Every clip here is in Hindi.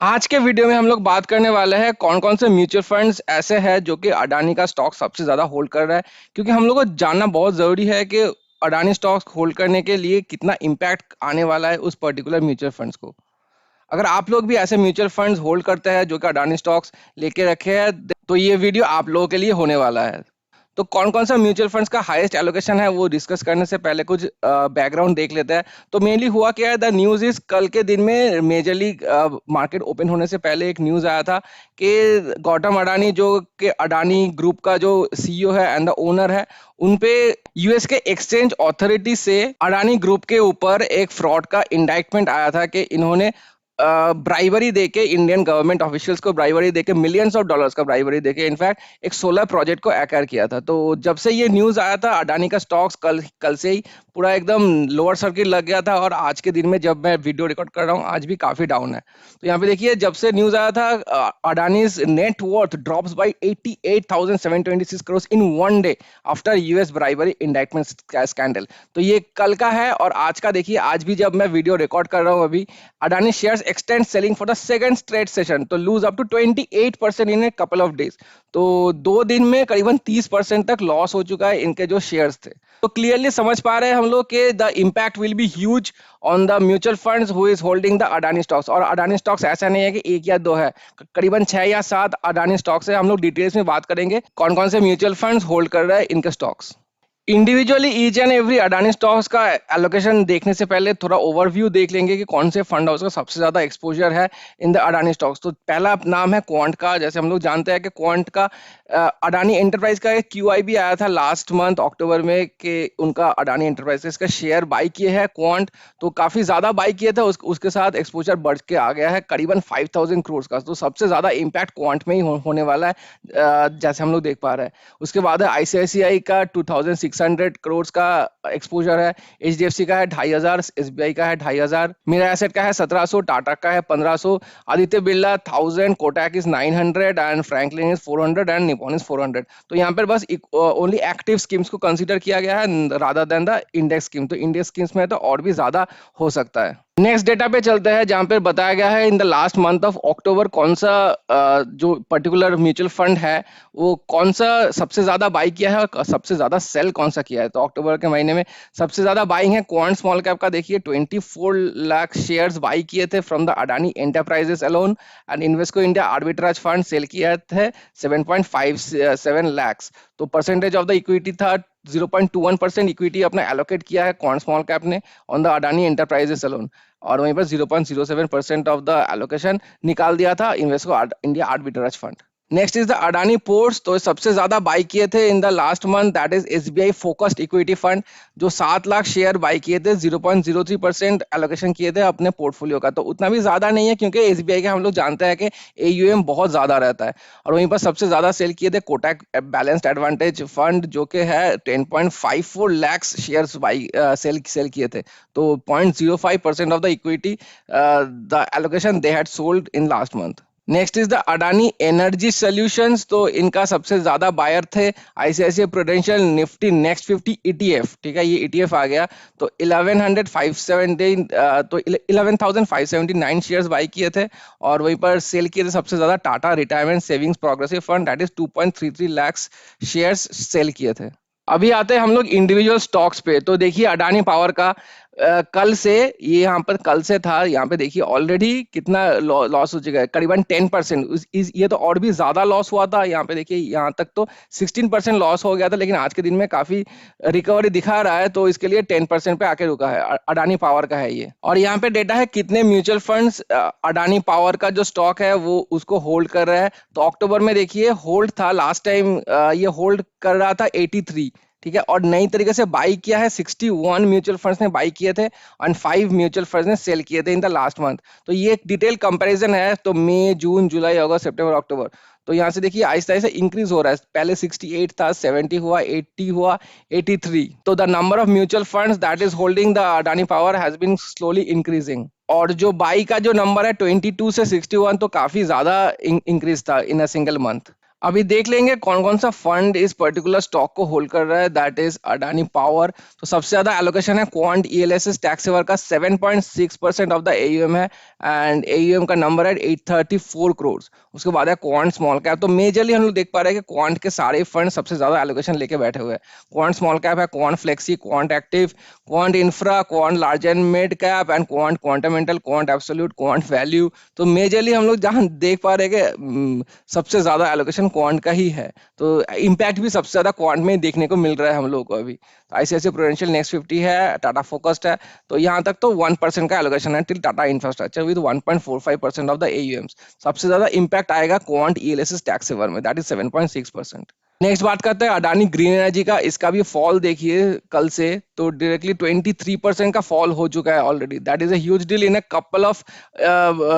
आज के वीडियो में हम लोग बात करने वाले हैं कौन कौन से म्यूचुअल फंड्स ऐसे हैं जो कि अडानी का स्टॉक सबसे ज़्यादा होल्ड कर रहा है। क्योंकि हम लोग को जानना बहुत ज़रूरी है कि अडानी स्टॉक्स होल्ड करने के लिए कितना इम्पैक्ट आने वाला है उस पर्टिकुलर म्यूचुअल फंड्स को। अगर आप लोग भी ऐसे म्यूचुअल फंड्स होल्ड करते हैं जो कि अडानी स्टॉक्स लेके रखे हैं तो ये वीडियो आप लोगों के लिए होने वाला है। तो कौन कौन सा म्यूचुअल फंड्स का हाईएस्ट एलोकेशन है वो डिस्कस करने से पहले कुछ बैकग्राउंड देख लेते हैं। तो मेनली हुआ क्या है, द न्यूज़ इज कल के दिन में मेजरली मार्केट ओपन होने से पहले एक न्यूज़ आया था कि गौतम अडानी जो कि अडानी ग्रुप का जो सीईओ है एंड द ओनर है, उन पे यूएस के एक्सचेंज अथॉरिटी से अडानी ग्रुप के ऊपर एक फ्रॉड का इंडाइटमेंट आया था कि इन्होंने ब्राइबरी देके इंडियन गवर्नमेंट ऑफिशियल्स को ब्राइबरी देके मिलियंस ऑफ डॉलर्स का ब्राइबरी देके इनफैक्ट एक सोलर प्रोजेक्ट को एक्वायर किया था। तो जब से ये न्यूज़ आया था अडानी का स्टॉक्स कल कल से ही पूरा एकदम लोअर सर्किट लग गया था और आज के दिन में जब मैं वीडियो रिकॉर्ड कर रहा हूँ आज भी काफ़ी डाउन है। तो यहाँ पे देखिए जब से न्यूज़ आया था Adani's net worth drops by 88,726 crore in one day after US bribery indictment scandal. तो ये कल का है और आज का देखिए आज भी जब मैं वीडियो रिकॉर्ड कर रहा हूँ अभी Adani shares extend selling for the second straight session तो lose up to 28% in a couple of days। तो 2 दिन में करीबन 30% तक लॉस हो चुका है इनके जो शेयर्स थे। तो क्लियरली समझ पा रहे हैं हम लोग कि the impact will be huge on the mutual funds who is holding the Adani stocks. और अडानी स्टॉक्स ऐसा नहीं है कि एक या दो है, करीबन 6 या 7 अडानी स्टॉक्स है। हम लोग डिटेल्स में बात करेंगे कौन कौन से म्यूचुअल फंड्स होल्ड कर रहे हैं इनके stocks. Individually each and every Adani stocks का एलोकेशन देखने से पहले थोड़ा ओवरव्यू देख लेंगे कि कौन से फंड हाउस का सबसे ज्यादा एक्सपोजर है इन द अडानी स्टॉक्स। तो पहला नाम है क्वांट का। जैसे हम लोग जानते हैं कि क्वांट का अडानी एंटरप्राइज का एक क्यूआईबी आया था लास्ट मंथ अक्टूबर में कि उनका अडानी एंटरप्राइजेस का शेयर बाई किए है क्वांट। तो काफी ज्यादा बाई किए थे, उसके साथ एक्सपोजर बढ़ के आ गया है करीबन 5,000 करोड़ का। तो सबसे ज्यादा इम्पैक्ट क्वांट में ही होने वाला है जैसे हम लोग देख पा रहे हैं। उसके बाद है आईसीआईसीआई का 2,600 करोड़ का एक्सपोजर है। एचडीएफसी का है 2,500, एसबीआई का है 2,500, मेरा एसेट का है 1,700, टाटा का है 1,500, Aditya Birla 1,000, Kotak is 900 and Franklin is 400 and Nippon is 400। तो यहाँ पर बस ओनली एक्टिव स्कीम्स को कंसीडर किया गया है rather than the index scheme. तो इंडेक्स स्कीम्स में तो और भी ज्यादा हो सकता है। नेक्स्ट डेटा पे चलते हैं जहां पर बताया गया है in the last month of अक्टूबर कौन सा जो पर्टिकुलर म्यूचुअल फंड है वो कौन सा सबसे ज्यादा बाई किया है और सबसे ज्यादा सेल कौन सा किया है। तो अक्टूबर के महीने में सबसे ज्यादा बाइंग है क्वांट स्मॉल कैप का। देखिए 24 लाख शेयर्स बाई किए थे from the Adani Enterprises alone and Invesco India arbitrage fund sell किया थे 7.57 lakhs। तो परसेंटेज ऑफ द इक्विटी था 0.21% इक्विटी अपना एलोकेट किया है क्वांट स्मॉल कैप ने on the Adani Enterprises alone. और वहीं पर 0.07% ऑफ द एलोकेशन निकाल दिया था Invesco India arbitrage fund. Next is the Adani ports. तो सबसे ज्यादा बाई किए थे in the last month that is SBI focused equity fund जो 7 लाख शेयर बाई किए थे, 0.03% एलोकेशन किए थे अपने पोर्टफोलियो का। तो उतना भी ज्यादा नहीं है क्योंकि एसबीआई के हम लोग जानते हैं कि एयूएम बहुत ज्यादा रहता है। और वहीं पर सबसे ज्यादा सेल किए थे कोटक बैलेंस्ड एडवांटेज फंड जो कि है 10.54 लैक्स शेयर्स बाई सेल किए थे। तो 0.05% of the equity the allocation they had sold in last month. Next is the Adani energy solutions. तो इनका सबसे ज्यादा बायर थे ICICI prudential Nifty next 50 ETF. ठीक है, ये ईटीएफ आ गया। तो 11,579 शेयर्स बाई किए थे। और वहीं पर सेल किए थे सबसे ज्यादा Tata retirement savings progressive fund that is 2.33 lakh shares sell किए थे। अभी आते हैं हम लोग इंडिविजुअल स्टॉक्स पे। तो देखिए अडानी पावर का कल से, ये यहाँ पर कल से था, यहाँ पे देखिए ऑलरेडी कितना लॉस हो चुका है करीबन 10%। ये तो और भी ज्यादा लॉस हुआ था। यहाँ पे देखिए यहाँ तक तो 16% लॉस हो गया था, लेकिन आज के दिन में काफी रिकवरी दिखा रहा है। तो इसके लिए 10% पे आके रुका है। अडानी पावर का है ये। और यहाँ पे डेटा है कितने म्यूचुअल फंड्स अडानी पावर का जो स्टॉक है वो उसको होल्ड कर रहा है। तो अक्टूबर में देखिए होल्ड था लास्ट टाइम, ये होल्ड कर रहा था 83। ठीक है, और नई तरीके से बाई किया है 61 म्यूचुअल फंड्स ने बाई किए थे और 5 म्यूचुअल फंड्स ने सेल किए थे इन द लास्ट मंथ। तो ये एक डिटेल कंपैरिजन है। तो मई, जून, जुलाई, अगस्त, सितंबर, अक्टूबर। तो यहाँ से देखिए आहिस्ता आहिस्ता इंक्रीज हो रहा है। पहले 68 था, 70 हुआ, 80 हुआ, 83। तो the number of mutual funds that is holding the Adani Power has been slowly increasing. और जो बाई का जो नंबर है 22 से 61 तो काफी ज्यादा इंक्रीज था इन अ सिंगल मंथ। अभी देख लेंगे कौन कौन सा फंड इस पर्टिकुलर स्टॉक को होल्ड कर रहा है, दैट इज अडानी पावर। तो सबसे ज्यादा एलोकेशन है क्वांट ईएलएसएस टैक्स सेवर का, 7.6% ऑफ द एयूएम है, एंड एयूएम का नंबर है 834 करोड़। उसके बाद है क्वांट स्मॉल कैप। तो मेजरली हम लोग देख पा रहे हैं कि क्वांट के सारे फंड सबसे ज्यादा एलोकेशन लेके बैठे हुए हैं। क्वांट स्मॉल कैप है Quant flexi, Quant active, Quant infra, Quant large and mid cap, and Quant quantamental, Quant absolute, Quant value. तो मेजरली हम लोग जहां देख पा रहे हैं कि सबसे ज्यादा एलोकेशन क्वांट का ही है। तो इम्पैक्ट भी सबसे ज्यादा क्वांट में ही देखने को मिल रहा है हम लोगों को अभी। तो आईसीआईसीआई प्रूडेंशियल नेक्स्ट 50 है, टाटा फोकस्ड है। तो यहाँ तक तो 1% का एलोकेशन है till Tata infrastructure with 1.45% of the AUMs. सबसे ज्यादा इम्पैक्ट आएगा क्वांट ईएलएसएस टैक्स सेवर में, दैट इज 7.6%। नेक्स्ट बात करते हैं अडानी ग्रीन एनर्जी का। इसका भी फॉल देखिए कल से, तो डायरेक्टली 23% का फॉल हो चुका है already. That is a huge deal in a couple of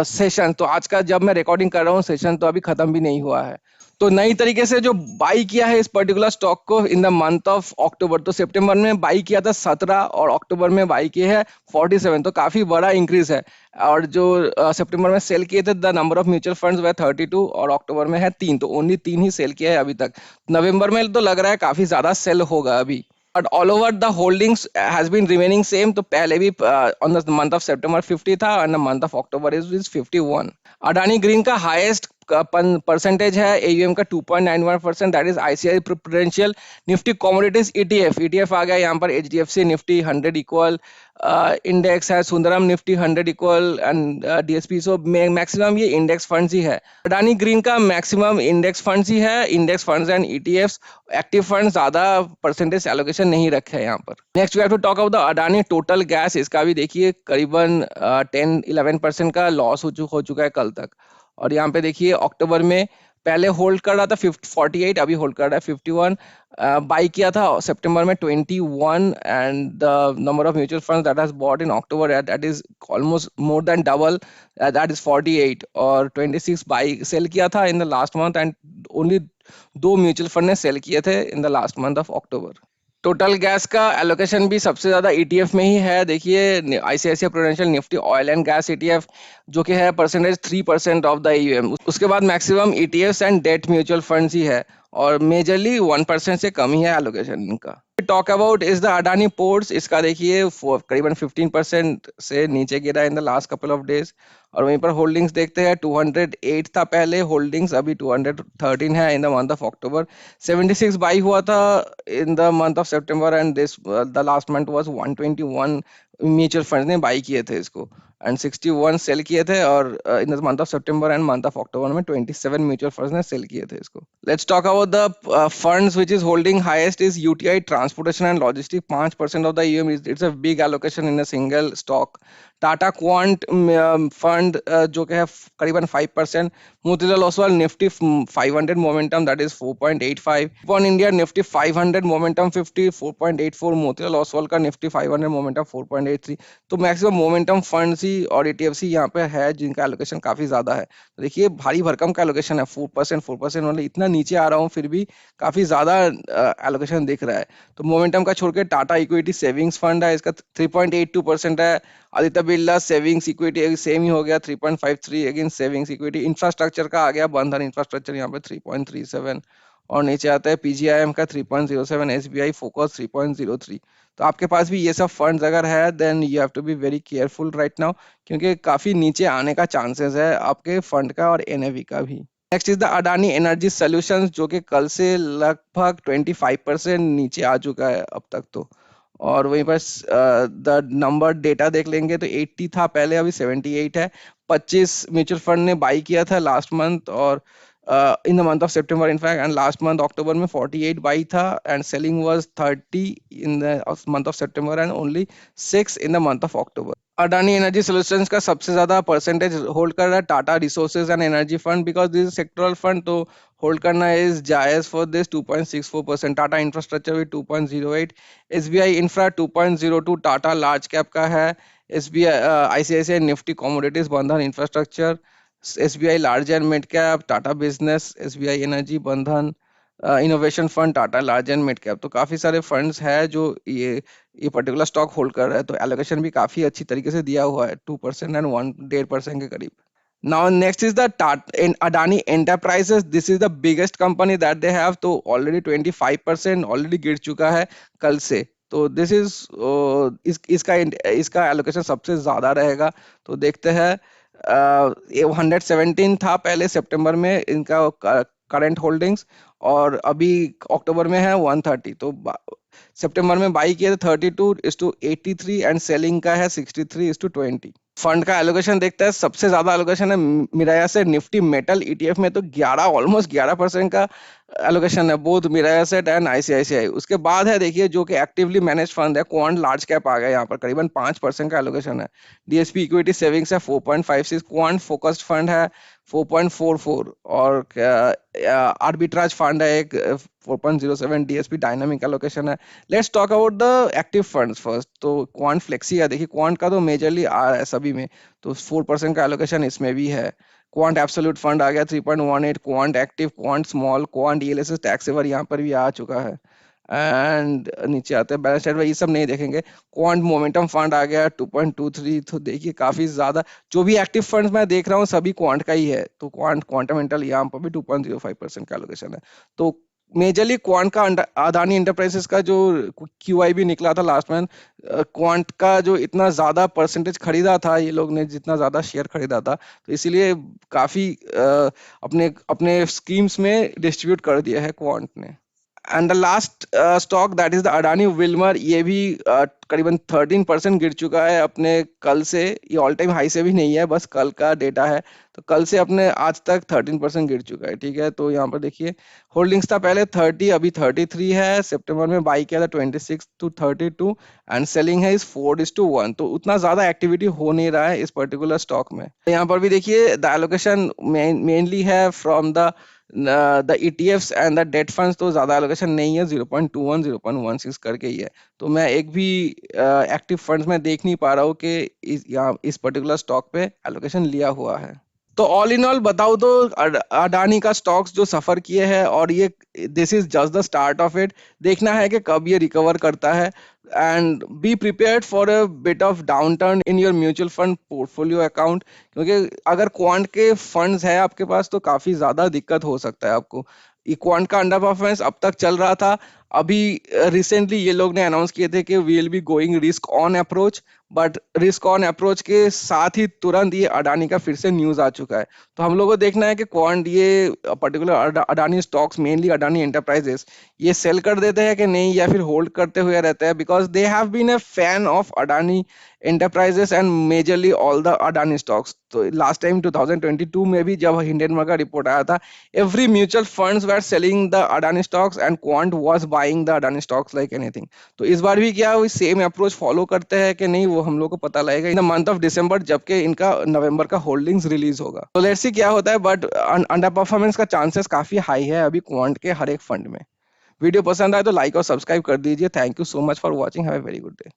session. तो आज का जब मैं रिकॉर्डिंग कर रहा हूँ सेशन तो अभी खत्म भी नहीं हुआ है। तो नई तरीके से जो बाई किया है इस पर्टिकुलर स्टॉक को इन द मंथ ऑफ अक्टूबर, तो सितंबर में बाई किया था 17 और अक्टूबर में बाई किए है 47। तो काफी बड़ा इंक्रीज है। और जो सितंबर में सेल किए थे the number of mutual funds वह 32 और अक्टूबर में है 3। तो ओनली 3 ही सेल किया है अभी तक। नवंबर में तो लग रहा है काफी ज्यादा सेल होगा अभी। But all over the holdings has been remaining same. तो पहले भी ऑन द मंथ ऑफ सितंबर 50 था, एंड द मंथ ऑफ अक्टूबर इज 51। अडानी ग्रीन का हाईएस्ट परसेंटेज है एयूएम का 2.91%, that is ICI prudential Nifty commodities ETF. ETF आ गया यहाँ पर एचडीएफसी निफ्टी 100 इक्वल, इंडेक्स है Sundaram Nifty 100 equal and DSP. So maximum ये इंडेक्स फंड्स ही है। अडानी ग्रीन का मैक्सिमम इंडेक्स फंड्स ही है, index funds and ETFs. Active fund ज्यादा परसेंटेज एलोकेशन नहीं रखे हैं यहाँ पर। Next we have to talk about the Adani Total Gas. इसका भी देखिए करीबन 10-11% का लॉस हो चुका है कल तक। और यहाँ पे देखिए अक्टूबर में पहले होल्ड कर रहा था 48, अभी होल्ड कर रहा है 51। बाई किया था सितंबर में 21, and the number of mutual funds that has bought in October that is almost more than double, that is 48। और 26 बाई सेल किया था in the last month, and only 2 mutual fund ने सेल किए थे in the last month of October. Total gas का एलोकेशन भी सबसे ज्यादा ईटीएफ में ही है। देखिए ICICI prudential Nifty oil and gas ETF जो कि है परसेंटेज 3% ऑफ द ईयूएम। उसके बाद maximum ETFs and debt mutual funds ही है, और मेजरली 1% से कम ही है एलोकेशन इनका। Talk about is the Adani ports. इसका देखिए करीबन 15% से नीचे गिरा in the last couple of days. और वहीं पर होल्डिंग्स देखते हैं 208 था पहले होल्डिंग्स, अभी 213 है इन the month of October. 76 by हुआ था इन द मंथ ऑफ सितंबर, and this the last month was 121 mutual fund ने बाई किए थे इसको, एंड 61 सेल किए थे। और इन द मंथ ऑफ सितंबर एंड मंथ ऑफ अक्टूबर में 27 म्यूचुअल फंड्स ने सेल किए थे इसको। Let's talk about the funds which is holding highest is UTI transportation and logistic, 5% of the EUM. It's a big allocation in a single stock. Tata Quant fund जो कि है करीबन 5%। Motilal Oswal Nifty 500 momentum that is 4.85। One India Nifty 500 momentum 50 4.84। Motilal Oswal का निफ्टी 500 मोमेंटम 4.83। तो मैक्सिमम मोमेंटम फंड्स ही और ईटीएफ यहाँ पे है जिनका एलोकेशन काफी ज्यादा है। तो देखिए भारी भरकम का एलोकेशन है 4%। मतलब इतना नीचे आ रहा हूँ फिर भी काफी ज्यादा एलोकेशन दिख रहा है। तो मोमेंटम का छोड़ के टाटा इक्विटी सेविंग्स फंड है, इसका 3.82% है। Aditya Birla savings equity same ही हो गया 3.53 अगेन सेविंग्स इक्विटी। इंफ्रास्ट्रक्चर का आ गया बंधन इंफ्रास्ट्रक्चर यहाँ पे 3.37। और नीचे आता है पीजीआईएम का 3.07, एसबीआई फोकस 3.03। तो आपके पास भी ये सब फंड्स अगर है then you have to be very careful right now, क्योंकि काफी नीचे आने का चांसेस है आपके फंड का और एनएवी का भी। Next is the Adani energy solutions जो कि कल से लगभग 25% नीचे आ चुका है अब तक तो। और वहीं पर द नंबर डेटा देख लेंगे तो 80 था पहले, अभी 78 है। 25 म्यूचुअल फंड ने बाई किया था लास्ट मंथ, और इन द मंथ ऑफ सितंबर इनफैक्ट, एंड लास्ट मंथ अक्टूबर में 48 बाई था, and selling was 30 in the month of सितंबर and only 6 in the month of अक्टूबर। अडानी एनर्जी सॉल्यूशंस का सबसे ज्यादा परसेंटेज होल्ड कर रहा है Tata resources and energy fund, because this sectoral fund तो होल्ड करना इज जायज फॉर दिस 2.64%। टाटा इंफ्रास्ट्रक्चर भी 2.08, SBI infra 2.02, Tata large cap का है, SBI ICICI Nifty commodities Bandhan infrastructure, SBI large and mid cap, Tata business, SBI energy Bandhan innovation fund, Tata large and mid cap. तो काफी सारे फंड्स है जो ये पर्टिकुलर स्टॉक होल्ड कर रहा है। तो एलोकेशन भी काफी अच्छी तरीके से दिया हुआ है 2% एंड 1.5% के करीब। Now next is the Tata in Adani Enterprises. This is the biggest company that they have. तो already 25% already गिर चुका है कल से। तो दिस इज इसका एलोकेशन सबसे ज्यादा रहेगा। तो देखते हैं। ये 117 था पहले सितंबर में इनका करंट होल्डिंग्स, और अभी अक्टूबर में है 130। तो सितंबर में बाई किया था 32:83 एंड सेलिंग का है 63:20। फंड का एलोकेशन देखते हैं। सबसे ज्यादा एलोकेशन है मिराया से निफ्टी मेटल ईटीएफ में, तो 11 ऑलमोस्ट 11% का एलोकेशन है बोथ मिराया सेट एंड आईसीआईसीआई। उसके बाद है देखिए जो कि एक्टिवली मैनेज फंड है क्वांट लार्ज कैप आ गया, यहाँ पर करीबन 5% का एलोकेशन है। डीएसपी इक्विटी सेविंग्स है 4.56, क्वांट फोकस्ड फंड है 4.44, और आर्बिट्राज फंड है एक 4.07। डीएसपी डायनामिक एलोकेशन है। Let's talk about the active funds first. तो क्वांट फ्लेक्सी है, देखिए क्वांट का तो मेजरली आ रहा है सभी में, तो 4% का एलोकेशन इसमें भी है। क्वांट एब्सोल्यूट फंड आ गया 3.18, Quant active, Quant small, Quant ELSS tax saver यहाँ पर भी आ चुका है। एंड नीचे आते हैं बैलेंस शीट में, ये सब नहीं देखेंगे। क्वांट मोमेंटम फंड आ गया 2.23। तो देखिए काफी ज्यादा जो भी एक्टिव फंड्स मैं देख रहा हूँ सभी क्वांट का ही है। तो क्वांट क्वांटामेंटल यहाँ पर भी 2.05% का एलोकेशन है। तो मेजरली क्वांट का अदानी इंटरप्राइजेस का जो क्यूआई भी निकला था लास्ट मंथ, क्वांट का जो इतना ज्यादा परसेंटेज खरीदा था ये लोग ने, जितना ज्यादा शेयर खरीदा था, तो इसीलिए काफी अपने अपने स्कीम्स में डिस्ट्रीब्यूट कर दिया है क्वांट ने। And the last stock that is the Adani Wilmer, ये भी करीबन 13% गिर चुका है अपने कल से। ये ऑल टाइम हाई से भी नहीं है, बस कल का डेटा है। तो कल से अपने आज तक 13% गिर चुका है, ठीक है। तो यहाँ पर देखिए होल्डिंग्स था पहले 30, अभी 33 है। सितंबर में बाई किया था 26-32 एंड सेलिंग है इस 4:1। तो उतना ज्यादा एक्टिविटी हो नहीं रहा है इस पर्टिकुलर स्टॉक में। यहाँ पर भी देखिए द एलोकेशन मेनली है from the ETFs and the date funds. तो ज्यादा एलोकेशन नहीं है, 0.21 0.16 करके ही है। तो मैं एक भी एक्टिव फंड्स में देख नहीं पा रहा हूँ कि यहाँ इस पर्टिकुलर स्टॉक पे एलोकेशन लिया हुआ है। तो ऑल इन ऑल बताओ तो अडानी का स्टॉक्स जो सफर किए हैं, और ये this is just the start of it. देखना है कि कब ये रिकवर करता है, and be prepared for a bit of down turn in your mutual fund portfolio account. क्योंकि अगर क्वांट के फंड्स है आपके पास तो काफी ज्यादा दिक्कत हो सकता है आपको। क्वांट का अंडर परफॉर्मेंस अब तक चल रहा था, अभी रिसेंटली ये लोग ने अनाउंस किए थे कि we will be going risk on approach. But risk on approach के साथ ही तुरंत ये अडानी का फिर से न्यूज आ चुका है। तो हम लोगों को देखना है कि क्वांट ये particular Adani stocks, mainly Adani enterprises, ये सेल कर देते हैं कि नहीं, या फिर होल्ड करते हुए रहते हैं। Because they have been a fan of Adani Enterprises and majorly all the Adani stocks. तो लास्ट टाइम 2022 में भी जब हिंडनबर्ग का रिपोर्ट आया था, every mutual funds were selling the Adani stocks and Quant was buying the Adani stocks like anything। तो इस बार भी क्या वो सेम अप्रोच फॉलो करते हैं कि नहीं, वो हम लोग को पता लगेगा इन द मंथ ऑफ दिसंबर, जबकि इनका नवंबर का होल्डिंग्स रिलीज होगा। तो लेट्स सी क्या होता है। बट अंडर परफॉर्मेंस का चांसेस काफी हाई है अभी क्वांट के हर एक फंड में। वीडियो पसंद आए तो लाइक और सब्सक्राइब कर दीजिए। Thank you so much for watching. Have a very good day.